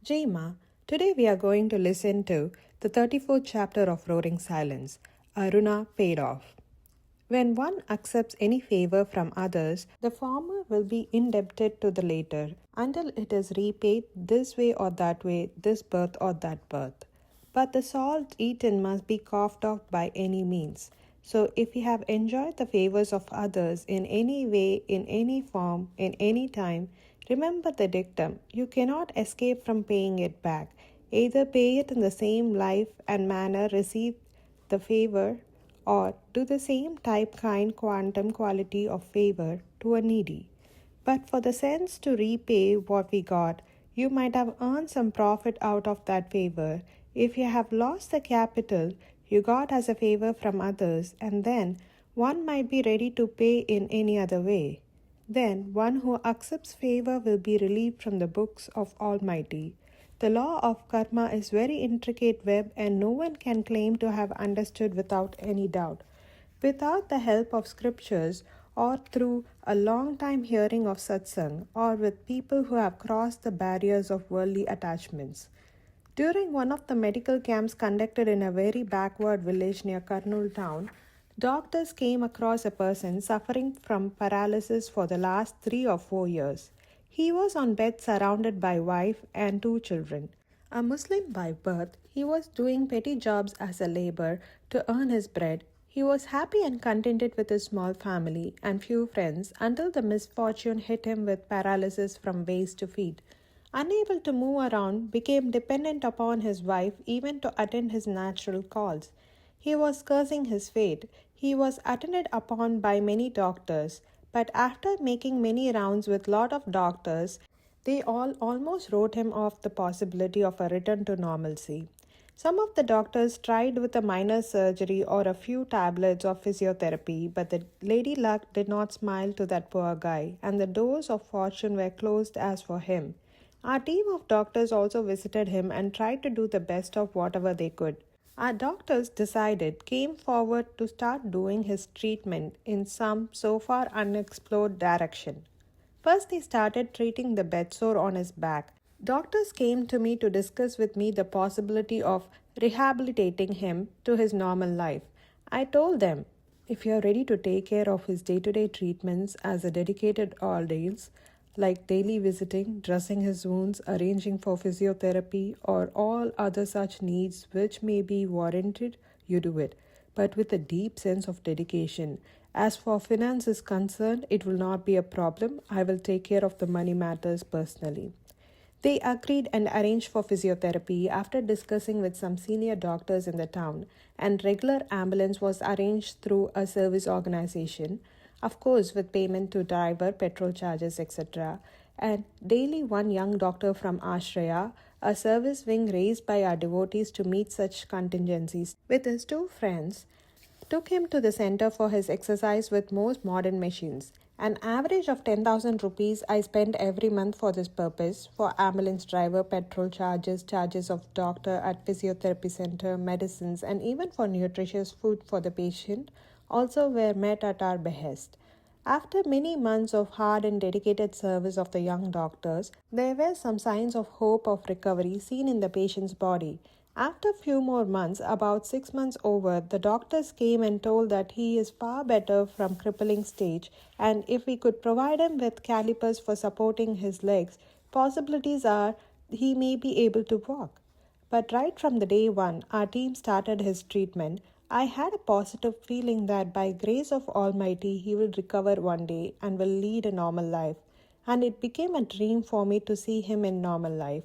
Jaima, today we are going to listen to the 34th chapter of Roaring Silence, Aruna paid off. When one accepts any favor from others, the former will be indebted to the latter until it is repaid this way or that way, this birth or that birth. But the salt eaten must be coughed off by any means. So, if you have enjoyed the favors of others in any way, in any form, in any time, remember the dictum you cannot escape from paying it back. Either pay it in the same life and manner received the favor, or do the same type, kind, quantum, quality of favor to a needy. But for the sense to repay what we got, you might have earned some profit out of that favor. If you have lost the capital you got as a favor from others, and then one might be ready to pay in any other way. Then one who accepts favor will be relieved from the books of Almighty. The law of karma is very intricate web and no one can claim to have understood without any doubt. Without the help of scriptures or through a long time hearing of satsang or with people who have crossed the barriers of worldly attachments. During one of the medical camps conducted in a very backward village near Kurnool town, doctors came across a person suffering from paralysis for the last 3 or 4 years. He was on bed surrounded by wife and 2 children. A Muslim by birth, he was doing petty jobs as a laborer to earn his bread. He was happy and contented with his small family and few friends until the misfortune hit him with paralysis from waist to feet. Unable to move around, became dependent upon his wife even to attend his natural calls. He was cursing his fate. He was attended upon by many doctors, but after making many rounds with lot of doctors, they all almost wrote him off the possibility of a return to normalcy. Some of the doctors tried with a minor surgery or a few tablets of physiotherapy, but the lady luck did not smile to that poor guy, and the doors of fortune were closed as for him. Our team of doctors also visited him and tried to do the best of whatever they could. Our doctors came forward to start doing his treatment in some so far unexplored direction. First, they started treating the bedsore on his back. Doctors came to me to discuss with me the possibility of rehabilitating him to his normal life. I told them, if you are ready to take care of his day-to-day treatments as a dedicated ordeals, like daily visiting, dressing his wounds, arranging for physiotherapy, or all other such needs which may be warranted, you do it, but with a deep sense of dedication. As for finance is concerned, it will not be a problem. I will take care of the money matters personally. They agreed and arranged for physiotherapy after discussing with some senior doctors in the town, and regular ambulance was arranged through a service organization, of course with payment to driver, petrol charges, etc. And daily one young doctor from Ashraya, a service wing raised by our devotees to meet such contingencies, with his 2 friends, took him to the center for his exercise with most modern machines. An average of 10,000 rupees I spent every month for this purpose, for ambulance driver, petrol charges, charges of doctor at physiotherapy center, medicines, and even for nutritious food for the patient, also were met at our behest. After many months of hard and dedicated service of the young doctors, there were some signs of hope of recovery seen in the patient's body. After few more months, about 6 months over, the doctors came and told that he is far better from crippling stage, and if we could provide him with calipers for supporting his legs, possibilities are he may be able to walk. But right from the day one, our team started his treatment. I had a positive feeling that by grace of Almighty he will recover one day and will lead a normal life. And it became a dream for me to see him in normal life.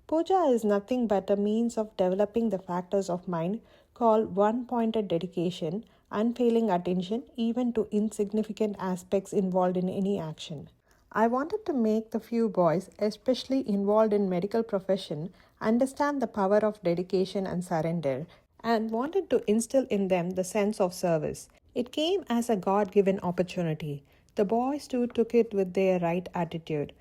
Puja is nothing but a means of developing the factors of mind called one-pointed dedication, unfailing attention even to insignificant aspects involved in any action. I wanted to make the few boys, especially involved in medical profession, understand the power of dedication and surrender, and wanted to instill in them the sense of service. It came as a God-given opportunity. The boys too took it with their right attitude.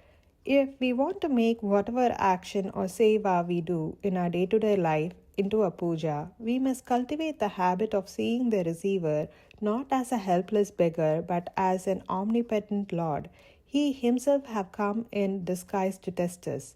If we want to make whatever action or seva we do in our day-to-day life into a puja, we must cultivate the habit of seeing the receiver not as a helpless beggar but as an omnipotent Lord. He himself have come in disguise to test us,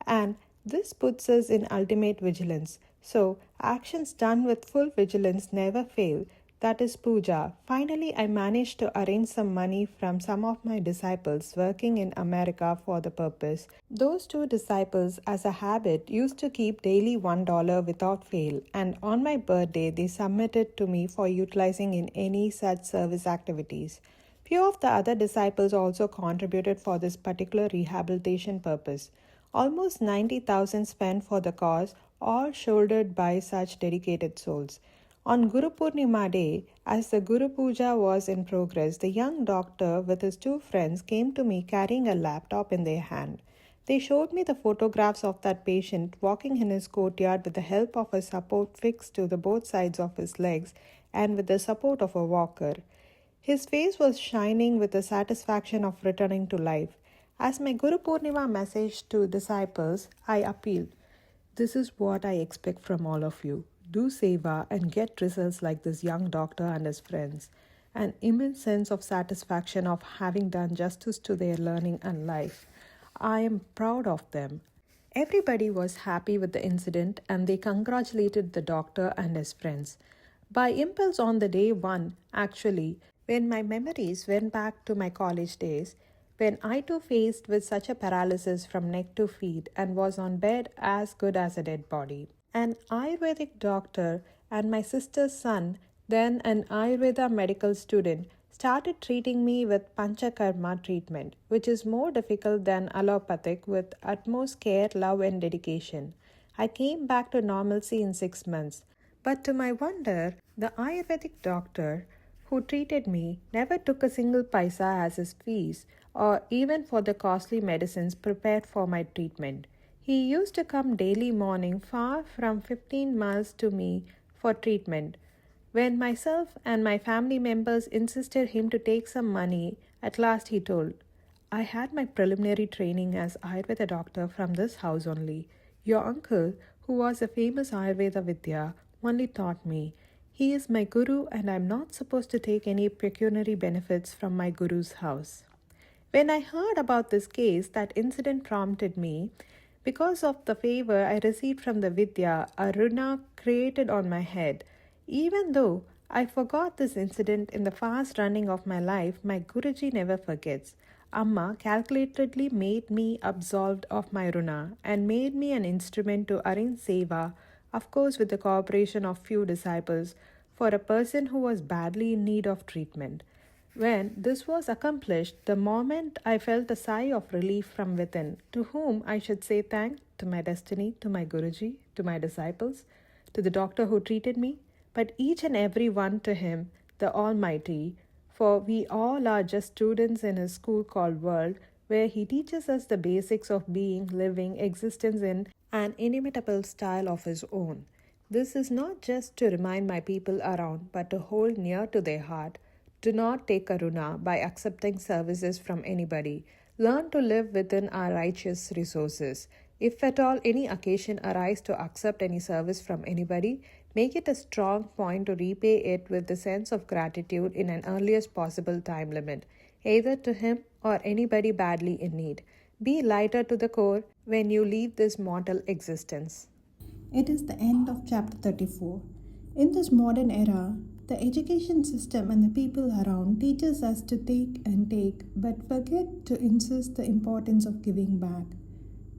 and This puts us in ultimate vigilance. So, actions done with full vigilance never fail. That is puja. Finally, I managed to arrange some money from some of my disciples working in America for the purpose. Those two disciples, as a habit, used to keep daily $1 without fail, and on my birthday, they submitted to me for utilizing in any such service activities. Few of the other disciples also contributed for this particular rehabilitation purpose. Almost 90,000 spent for the cause, all shouldered by such dedicated souls. On Guru Purnima day, as the Guru Puja was in progress, the young doctor with his two friends came to me carrying a laptop in their hand. They showed me the photographs of that patient walking in his courtyard with the help of a support fixed to the both sides of his legs and with the support of a walker. His face was shining with the satisfaction of returning to life. As my Guru Purnima message to disciples, I appealed, "This is what I expect from all of you. Do seva and get results like this young doctor and his friends. An immense sense of satisfaction of having done justice to their learning and life. I am proud of them." Everybody was happy with the incident and they congratulated the doctor and his friends. By impulse on the day one, actually, when my memories went back to my college days, when I too faced with such a paralysis from neck to feet and was on bed as good as a dead body. An Ayurvedic doctor and my sister's son, then an Ayurveda medical student, started treating me with Panchakarma treatment, which is more difficult than allopathic with utmost care, love and dedication. I came back to normalcy in 6 months. But to my wonder, the Ayurvedic doctor who treated me never took a single paisa as his fees or even for the costly medicines prepared for my treatment. He used to come daily morning far from 15 miles to me for treatment. When myself and my family members insisted him to take some money, at last he told, "I had my preliminary training as Ayurveda doctor from this house only. Your uncle, who was a famous Ayurveda Vidya, only taught me. He is my guru and I am not supposed to take any pecuniary benefits from my guru's house." When I heard about this case, that incident prompted me. Because of the favor I received from the Vidya, a runa created on my head. Even though I forgot this incident in the fast running of my life, my Guruji never forgets. Amma calculatedly made me absolved of my runa and made me an instrument to arrange seva, of course with the cooperation of few disciples, for a person who was badly in need of treatment. When this was accomplished, the moment I felt a sigh of relief from within. To whom I should say thanks? To my destiny, to my Guruji, to my disciples, to the doctor who treated me, but each and every one to Him, the Almighty, for we all are just students in His school called world, where He teaches us the basics of being, living, existence in an inimitable style of His own. This is not just to remind my people around, but to hold near to their heart. Do not take karuna by accepting services from anybody. Learn to live within our righteous resources. If at all any occasion arise to accept any service from anybody, make it a strong point to repay it with the sense of gratitude in an earliest possible time limit, either to him or anybody badly in need. Be lighter to the core when you leave this mortal existence. It is the end of chapter 34. In this modern era, the education system and the people around teaches us to take, but forget to insist the importance of giving back.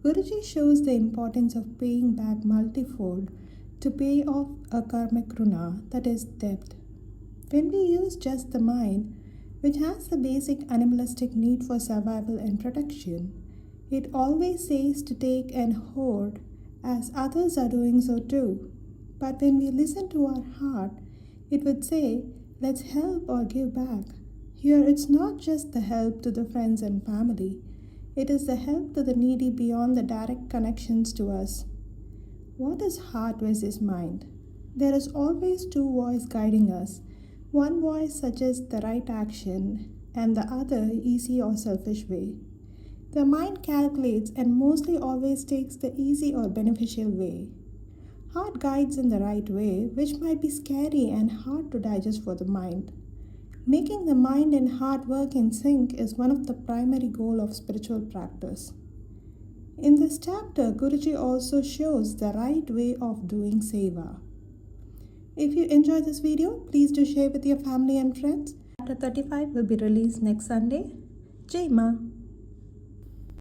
Guruji shows the importance of paying back multifold to pay off a karmic runa, that is debt. When we use just the mind, which has the basic animalistic need for survival and protection, it always says to take and hoard as others are doing so too. But when we listen to our heart, it would say, let's help or give back. Here it's not just the help to the friends and family. It is the help to the needy beyond the direct connections to us. What is heart versus mind? There is always two voices guiding us. One voice suggests the right action and the other easy or selfish way. The mind calculates and mostly always takes the easy or beneficial way. Heart guides in the right way, which might be scary and hard to digest for the mind. Making the mind and heart work in sync is one of the primary goals of spiritual practice. In this chapter, Guruji also shows the right way of doing seva. If you enjoyed this video, please do share with your family and friends. Chapter 35 will be released next Sunday. Jai Ma.